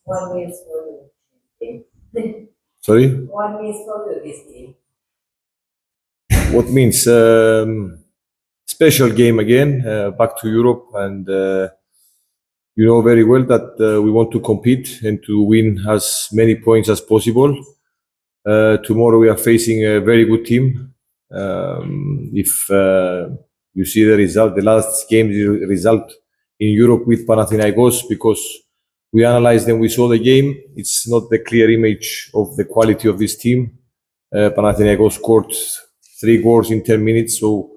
One means for you. Sorry? One means for you this game. What means? Special game again, back to Europe, and you know very well that we want to compete and to win as many points as possible. Tomorrow we are facing a very good team. If you see the result, the last game result in Europe with Panathinaikos, because we analyzed and we saw the game, it's not the clear image of the quality of this team. Panathinaikos scored 3 goals in 10 minutes, so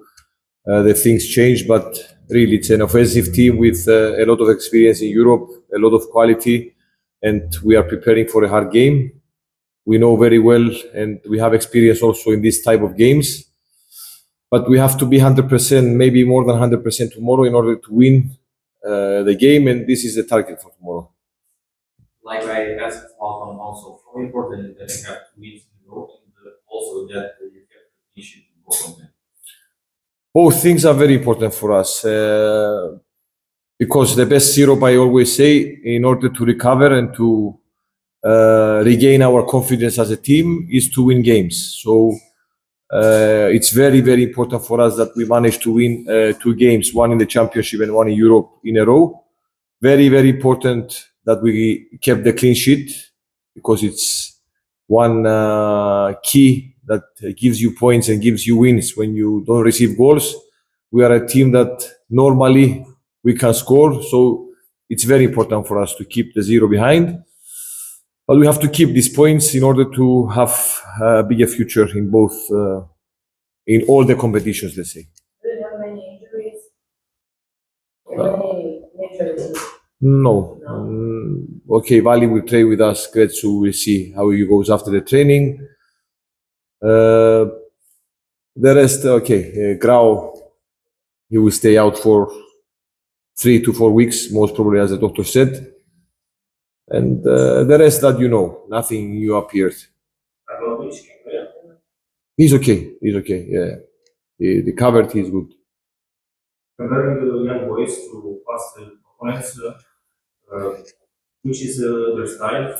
the things change, but really it's an offensive team with a lot of experience in Europe, a lot of quality, and we are preparing for a hard game. We know very well, and we have experience also in this type of games, but we have to be 100%, maybe more than 100% tomorrow in order to win the game, and this is the target for tomorrow. Like I asked Malcolm also, how important is that you have 2 weeks in a row, and also that you have to finish it in both of them? Both things are very important for us, because the best syrup, I always say, in order to recover and to regain our confidence as a team, is to win games. So it's very, very important for us that we managed to win 2 games, one in the championship and one in Europe in a row. Very, very important that we kept the clean sheet, because it's one key that gives you points and gives you wins when you don't receive goals. We are a team that normally we can score, so it's very important for us to keep the 0 behind. But we have to keep these points in order to have a bigger future in both, in all the competitions, let's say. Do you have many injuries? Many major injuries? No. Okay, Vali will train with us. Gretsu will see how he goes after the training. The rest, okay. Grau, he will stay out for 3 to 4 weeks, most probably, as the doctor said. And the rest that you know, nothing new appeared. He's okay. He's okay. Yeah, he recovered. He's good. Comparing the young boys to past opponents, which is their style?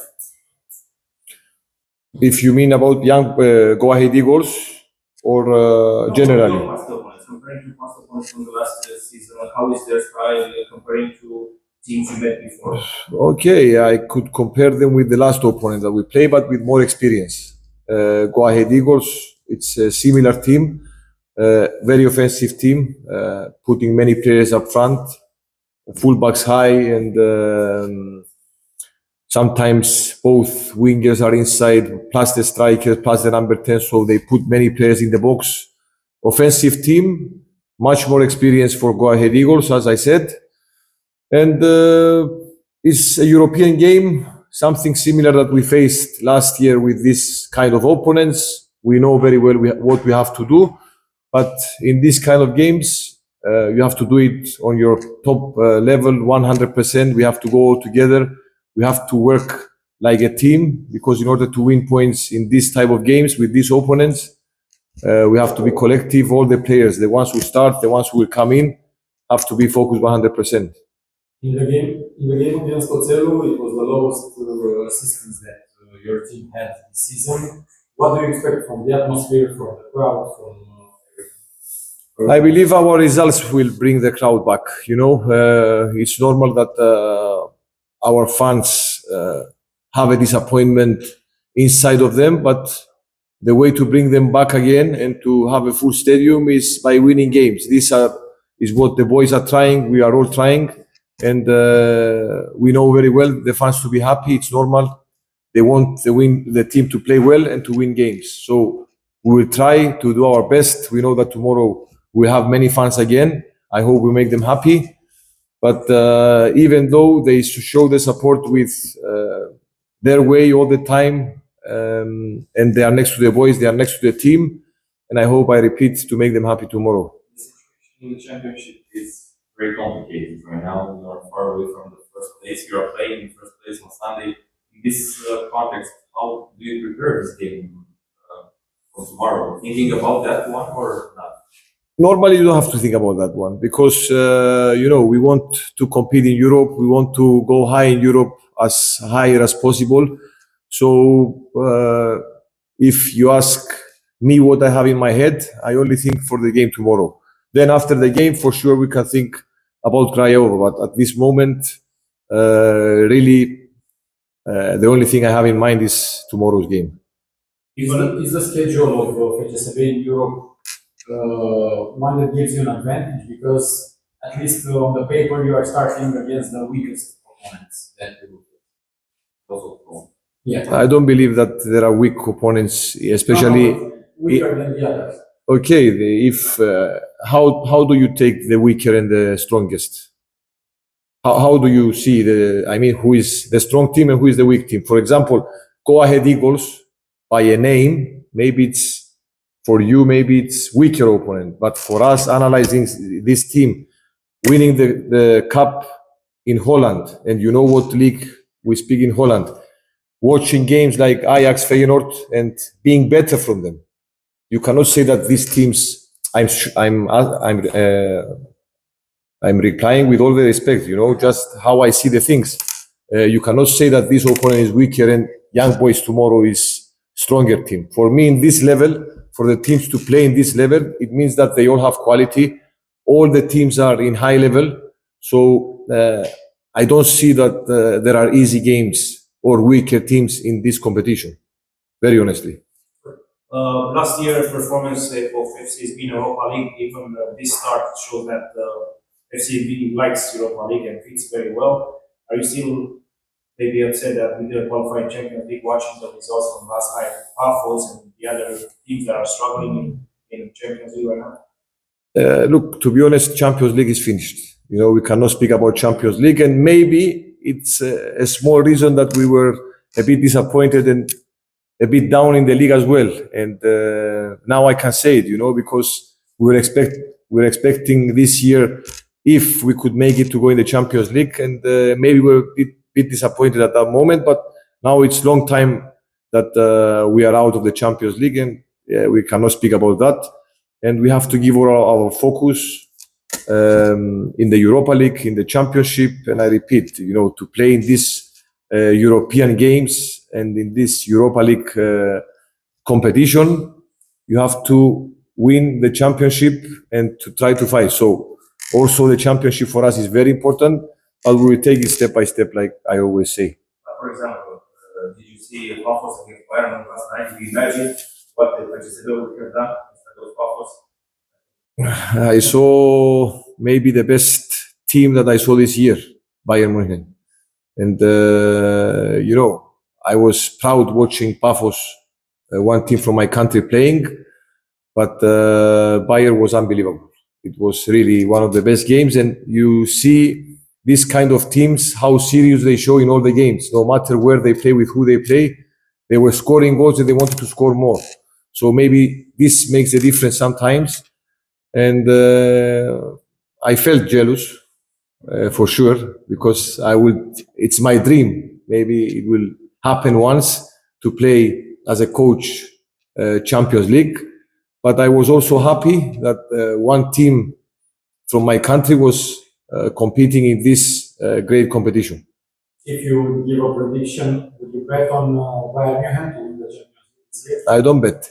If you mean about young Go Ahead Eagles or generally? No, past opponents. Comparing to past opponents from the last season, how is their style comparing to teams you met before? Okay, I could compare them with the last opponent that we play, but with more experience. Go Ahead Eagles, it's a similar team, very offensive team, putting many players up front, fullbacks high, and sometimes both wingers are inside, plus the striker, plus the number 10, so they put many players in the box. Offensive team, much more experience for Go Ahead Eagles, as I said. And it's a European game, something similar that we faced last year with this kind of opponents. We know very well what we have to do, but in this kind of games, you have to do it on your top level, 100%. We have to go all together. We have to work like a team, because in order to win points in this type of games with these opponents, we have to be collective. All the players, the ones who start, the ones who will come in, have to be focused 100%. In the game against Cele, it was the lowest assistance that your team had this season. What do you expect from the atmosphere, from the crowd, from I believe our results will bring the crowd back. You know, it's normal that our fans have a disappointment inside of them, but the way to bring them back again and to have a full stadium is by winning games. This is what the boys are trying. We are all trying, and we know very well the fans to be happy. It's normal. They want the team to play well and to win games. So we will try to do our best. We know that tomorrow we'll have many fans again. I hope we make them happy. But even though they show the support with their way all the time, and they are next to the boys, they are next to the team, and I hope, I repeat, to make them happy tomorrow. The situation in the championship is very complicated right now. We are far away from the first place. You are playing in first place on Sunday. In this context, how do you prepare this game for tomorrow? Thinking about that one or not? Normally, you don't have to think about that one because we want to compete in Europe. We want to go high in Europe, as high as possible. So if you ask me what I have in my head, I only think for the game tomorrow. Then after the game, for sure, we can think about Graovac. But at this moment, really, the only thing I have in mind is tomorrow's game. Is the schedule of FCSB in Europe one that gives you an advantage? Because at least on the paper you are starting against the weakest opponents that you also. Yeah. I don't believe that there are weak opponents, especially weaker than the others. Okay, if how do you take the weaker and the strongest? How do you see who is the strong team and who is the weak team? For example, Go Ahead Eagles, by a name, maybe it's for you, maybe it's weaker opponent, but for us, analyzing this team, winning the cup in Holland, and you know what league we speak in Holland, watching games like Ajax, Feyenoord, and being better from them. You cannot say that these teams. I'm replying with all the respect, just how I see the things. You cannot say that this opponent is weaker and Young Boys tomorrow is stronger team. For me, in this level, for the teams to play in this level, it means that they all have quality. All the teams are in high level. So I don't see that there are easy games or weaker teams in this competition, very honestly. Last year performance of FCSB in Europa League, even this start shows that FCSB likes Europa League and fits very well. Are you still maybe upset that we didn't qualify in Champions League, watching the results from last night, Pafos and the other teams that are struggling in Champions League right now? Look, to be honest, Champions League is finished. We cannot speak about Champions League, and maybe it's a small reason that we were a bit disappointed and a bit down in the league as well. And now I can say it, because we were expecting this year if we could make it to go in the Champions League, and maybe we were a bit disappointed at that moment. But now it's long time that we are out of the Champions League, and we cannot speak about that. And we have to give our focus in the Europa League, in the Championship, and I repeat, to play in this European games and in this Europa League competition, you have to win the Championship and to try to fight. So also the Championship for us is very important, but we will take it step by step, like I always say. For example, did you see Pafos against Bayern last night? Did you imagine what the FCSB would have done instead of Pafos? I saw maybe the best team that I saw this year, Bayern Munich. And, I was proud watching Pafos, one team from my country playing, but Bayern was unbelievable. It was really one of the best games, and you see this kind of teams, how serious they show in all the games. No matter where they play, with who they play, they were scoring goals and they wanted to score more. So maybe this makes a difference sometimes. And I felt jealous. For sure, because it's my dream. Maybe it will happen once to play as a coach Champions League. But I was also happy that one team from my country was competing in this great competition. If you would give a prediction, would you bet on Bayern Munich to win the Champions League? I don't bet.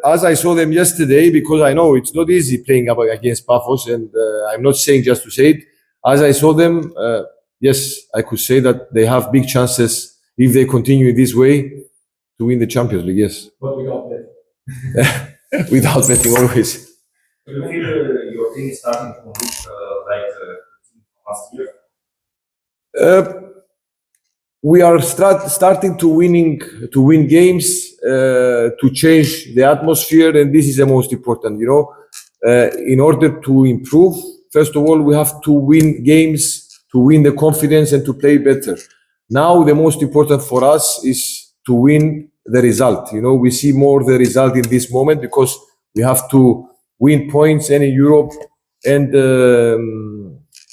As I saw them yesterday, because I know it's not easy playing against Pafos, and I'm not saying just to say it. As I saw them, yes, I could say that they have big chances if they continue this way to win the Champions League. Yes, but without betting. Without betting, always. Do you feel your team is starting to look like the team from last year? We are starting to win games, to change the atmosphere, and this is the most important. In order to improve, first of all, we have to win games, to win the confidence, and to play better. Now, the most important for us is to win the result. We see more the result in this moment because we have to win points and in Europe and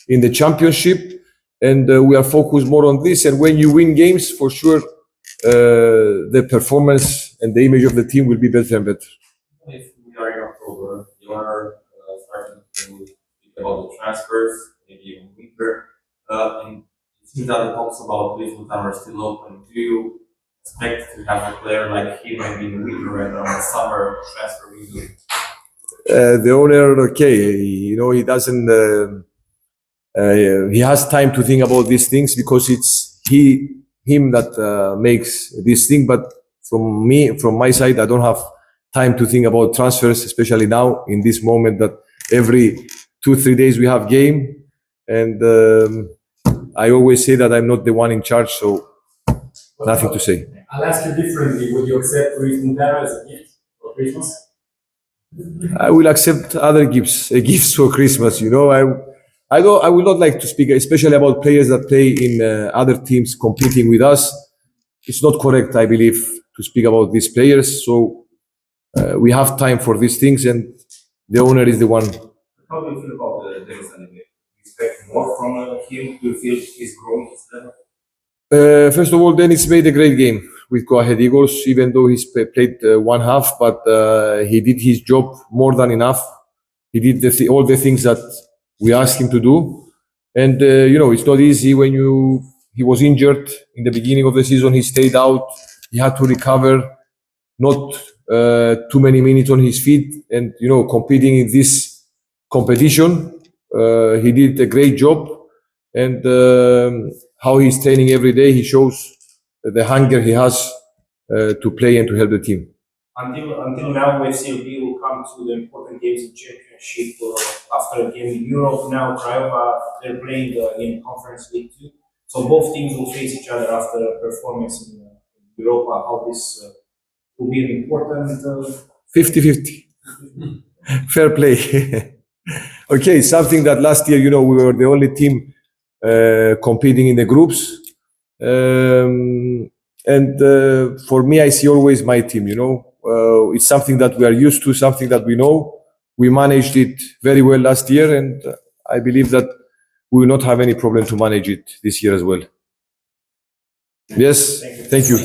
in the Championship. And we are focused more on this. And when you win games, for sure, the performance and the image of the team will be better and better. if we are in October, you are starting to speak about the transfers, maybe even winter, and it seems that the talks about Louis Munteanu are still open. Do you expect to have a player like him maybe in the winter and on the summer transfer window? The owner, okay, he doesn't. He has time to think about these things because it's him that makes this thing. But from my side, I don't have time to think about transfers, especially now in this moment that every 2-3 days we have game, and I always say that I'm not the one in charge, so nothing to say. I'll ask you differently. Would you accept Louis Munteanu as a gift for Christmas? I will accept other gifts for Christmas. I would not like to speak, especially about players that play in other teams competing with us. It's not correct, I believe, to speak about these players. So we have time for these things, and the owner is the one. How do you feel about Dennis Anime? Do you expect more from him? Do you feel he's growing his level? First of all, Dennis made a great game with Go Ahead Eagles, even though he's played one half, but he did his job more than enough. He did all the things that we asked him to do. And, it's not easy when he was injured in the beginning of the season. He stayed out. He had to recover, not too many minutes on his feet. And, competing in this competition, he did a great job. And how he's training every day, he shows the hunger he has to play and to help the team. Until now, FCSB will come to the important games in Championship after a game in Europe. Now, Graovac, they're playing in Conference League 2. So both teams will face each other after a performance in Europa. How this will be an important 50-50. Fair play. Okay, something that last year, we were the only team competing in the groups. For me, I see always my team, it's something that we are used to, something that we know. We managed it very well last year, and I believe that we will not have any problem to manage it this year as well. Yes, thank you.